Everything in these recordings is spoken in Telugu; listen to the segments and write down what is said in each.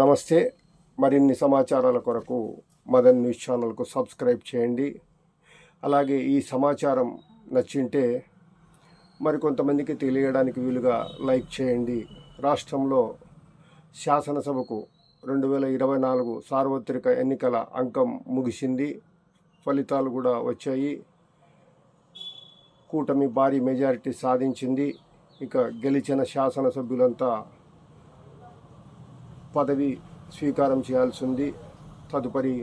నమస్తే. మరిన్ని సమాచారాల కొరకు మదన్ న్యూస్ ఛానల్కు సబ్స్క్రైబ్ చేయండి. అలాగే ఈ సమాచారం నచ్చింటే మరికొంతమందికి తెలియడానికి వీలుగా లైక్ చేయండి. రాష్ట్రంలో శాసనసభకు 2024 సార్వత్రిక ఎన్నికల అంకం ముగిసింది. ఫలితాలు కూడా వచ్చాయి. కూటమి భారీ మెజారిటీ సాధించింది. ఇక గెలిచిన శాసనసభ్యులంతా పదవి స్వీకారం చేయాల్సి ఉంది. తదుపరి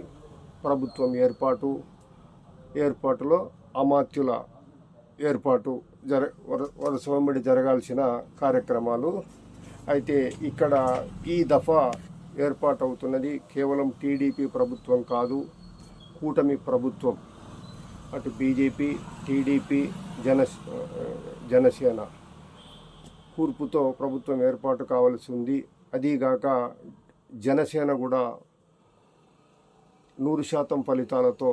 ప్రభుత్వం ఏర్పాటులో అమాత్యుల ఏర్పాటు వరుస వెంబడి జరగాల్సిన కార్యక్రమాలు. అయితే ఇక్కడ ఈ దఫా ఏర్పాటు అవుతున్నది కేవలం టీడీపీ ప్రభుత్వం కాదు, కూటమి ప్రభుత్వం. అటు బీజేపీ, టీడీపీ, జనసేన కూర్పుతో ప్రభుత్వం ఏర్పాటు కావాల్సి ఉంది. అదీగాక జనసేన కూడా 100% ఫలితాలతో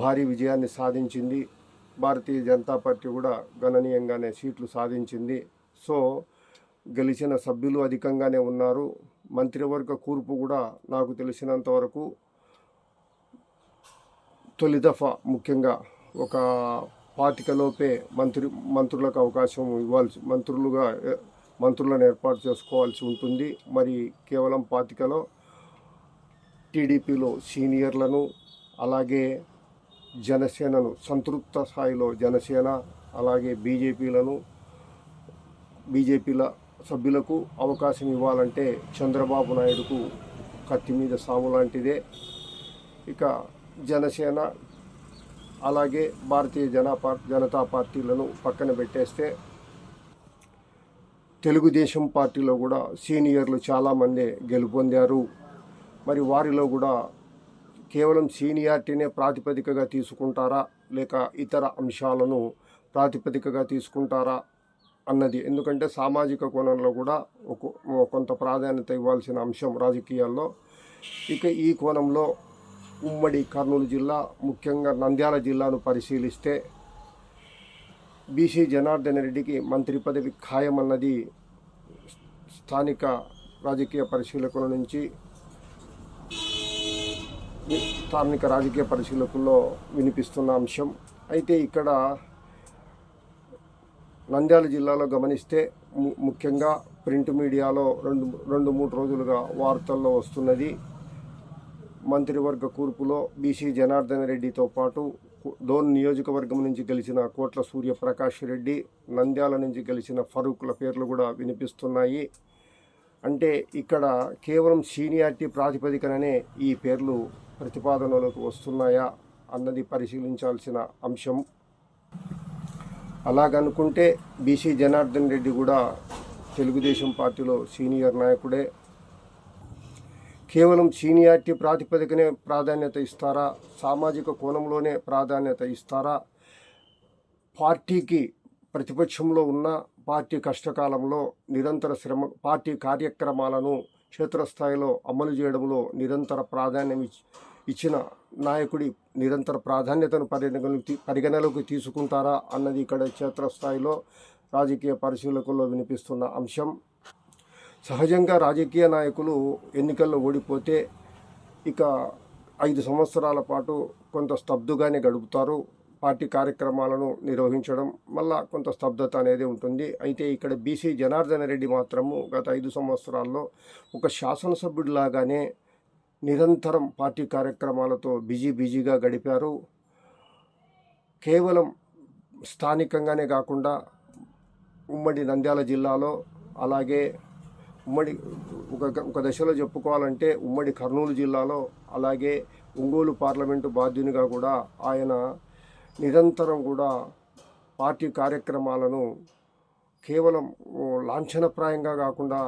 భారీ విజయాన్ని సాధించింది. భారతీయ జనతా పార్టీ కూడా గణనీయంగానే సీట్లు సాధించింది. సో గెలిచిన సభ్యులు అధికంగానే ఉన్నారు. మంత్రివర్గ కూర్పు కూడా నాకు తెలిసినంత వరకు తొలి దఫా ముఖ్యంగా ఒక 25 లోపే మంత్రులకు అవకాశం మంత్రులను ఏర్పాటు చేసుకోవాల్సి ఉంటుంది. మరి కేవలం 25లో టీడీపీలో సీనియర్లను, అలాగే జనసేనను సంతృప్త స్థాయిలో జనసేన, అలాగే బీజేపీల సభ్యులకు అవకాశం ఇవ్వాలంటే చంద్రబాబు నాయుడుకు కత్తి మీద సాము లాంటిదే. ఇక జనసేన అలాగే భారతీయ జనతా పార్టీలను పక్కన పెట్టేస్తే తెలుగుదేశం పార్టీలో కూడా సీనియర్లు చాలామంది గెలుపొందారు. మరి వారిలో కూడా కేవలం సీనియారిటీనే ప్రాతిపదికగా తీసుకుంటారా, లేక ఇతర అంశాలను ప్రాతిపదికగా తీసుకుంటారా అన్నది. ఎందుకంటే సామాజిక కోణంలో కూడా కొంత ప్రాధాన్యత ఇవ్వాల్సిన అంశం రాజకీయాల్లో. ఇక ఈ కోణంలో ఉమ్మడి కర్నూలు జిల్లా, ముఖ్యంగా నంద్యాల జిల్లాను పరిశీలిస్తే బీసీ జనార్దన్ రెడ్డికి మంత్రి పదవి ఖాయమన్నది స్థానిక రాజకీయ పరిశీలకుల్లో వినిపిస్తున్న అంశం. అయితే ఇక్కడ నంద్యాల జిల్లాలో గమనిస్తే ముఖ్యంగా ప్రింట్ మీడియాలో 2-3 రోజులుగా వార్తల్లో వస్తున్నది. మంత్రివర్గ కూర్పులో బీసీ జనార్దన్ రెడ్డితో పాటు డోన్ నియోజకవర్గం నుంచి గెలిచిన కోట్ల సూర్యప్రకాష్ రెడ్డి, నంద్యాల నుంచి గెలిచిన ఫరూక్ల పేర్లు కూడా వినిపిస్తున్నాయి. అంటే ఇక్కడ కేవలం సీనియారిటీ ప్రాతిపదికననే ఈ పేర్లు ప్రతిపాదనలకు వస్తున్నాయా అన్నది పరిశీలించాల్సిన అంశం. అలాగనుకుంటే బీసీ జనార్దన్ రెడ్డి కూడా తెలుగుదేశం పార్టీలో సీనియర్ నాయకుడే. కేవలం సీనియారిటీ ప్రాతిపదికనే ప్రాధాన్యత ఇస్తారా, సామాజిక కోణంలోనే ప్రాధాన్యత ఇస్తారా, పార్టీకి ప్రతిపక్షంలో ఉన్న పార్టీ కష్టకాలంలో నిరంతర పార్టీ కార్యక్రమాలను క్షేత్రస్థాయిలో అమలు చేయడంలో నిరంతర ప్రాధాన్యం ఇచ్చిన నాయకుడి నిరంతర ప్రాధాన్యతను పరిగణలోకి తీసుకుంటారా అన్నది ఇక్కడ క్షేత్రస్థాయిలో రాజకీయ పరిశీలకుల్లో వినిపిస్తున్న అంశం. సహజంగా రాజకీయ నాయకులు ఎన్నికల్లో ఓడిపోతే ఇక 5 సంవత్సరాల పాటు కొంత స్తబ్దుగానే గడుపుతారు. పార్టీ కార్యక్రమాలను నిర్వహించడం మళ్ళా కొంత స్తబ్దత అనేది ఉంటుంది. అయితే ఇక్కడ బీసీ జనార్దన్ రెడ్డి మాత్రము గత 5 సంవత్సరాల్లో ఒక శాసనసభ్యుడిలాగానే నిరంతరం పార్టీ కార్యక్రమాలతో బిజీగా గడిపారు. కేవలం స్థానికంగానే కాకుండా ఉమ్మడి నంద్యాల జిల్లాలో, అలాగే ఉమ్మడి ఒక దశలో చెప్పుకోవాలంటే ఉమ్మడి కర్నూలు జిల్లాలో, అలాగే ఒంగోలు పార్లమెంటు బాధ్యునిగా కూడా ఆయన నిరంతరం కూడా పార్టీ కార్యక్రమాలను కేవలం లాంఛనప్రాయంగా కాకుండా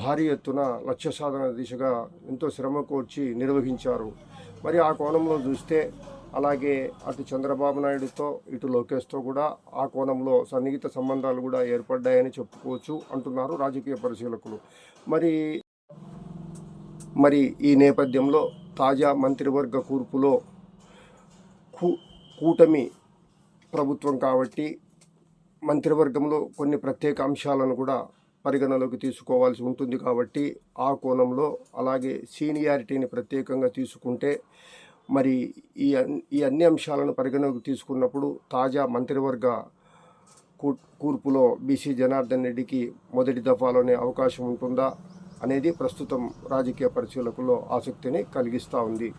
భారీ ఎత్తున లక్ష్య సాధన దిశగా ఎంతో శ్రమ కోర్చి నిర్వహించారు. మరి ఆ కోణంలో చూస్తే అలాగే అటు చంద్రబాబు నాయుడుతో ఇటు లోకేష్తో కూడా ఆ కోణంలో సన్నిహిత సంబంధాలు కూడా ఏర్పడ్డాయని చెప్పుకోవచ్చు అంటున్నారు రాజకీయ పరిశీలకులు. మరి ఈ నేపథ్యంలో తాజా మంత్రివర్గ కూర్పులో కూటమి ప్రభుత్వం కాబట్టి మంత్రివర్గంలో కొన్ని ప్రత్యేక అంశాలను కూడా పరిగణలోకి తీసుకోవాల్సి ఉంటుంది కాబట్టి ఆ కోణంలో అలాగే సీనియారిటీని ప్రత్యేకంగా తీసుకుంటే మరి ఈ అన్ని అంశాలను పరిగణలోకి తీసుకున్నప్పుడు తాజా మంత్రివర్గ కూర్పులో బీసీ జనార్దన్ రెడ్డికి మొదటి దఫాలోనే అవకాశం ఉంటుందా అనేది ప్రస్తుతం రాజకీయ పరిశీలకుల్లో ఆసక్తిని కలిగిస్తూ ఉంది.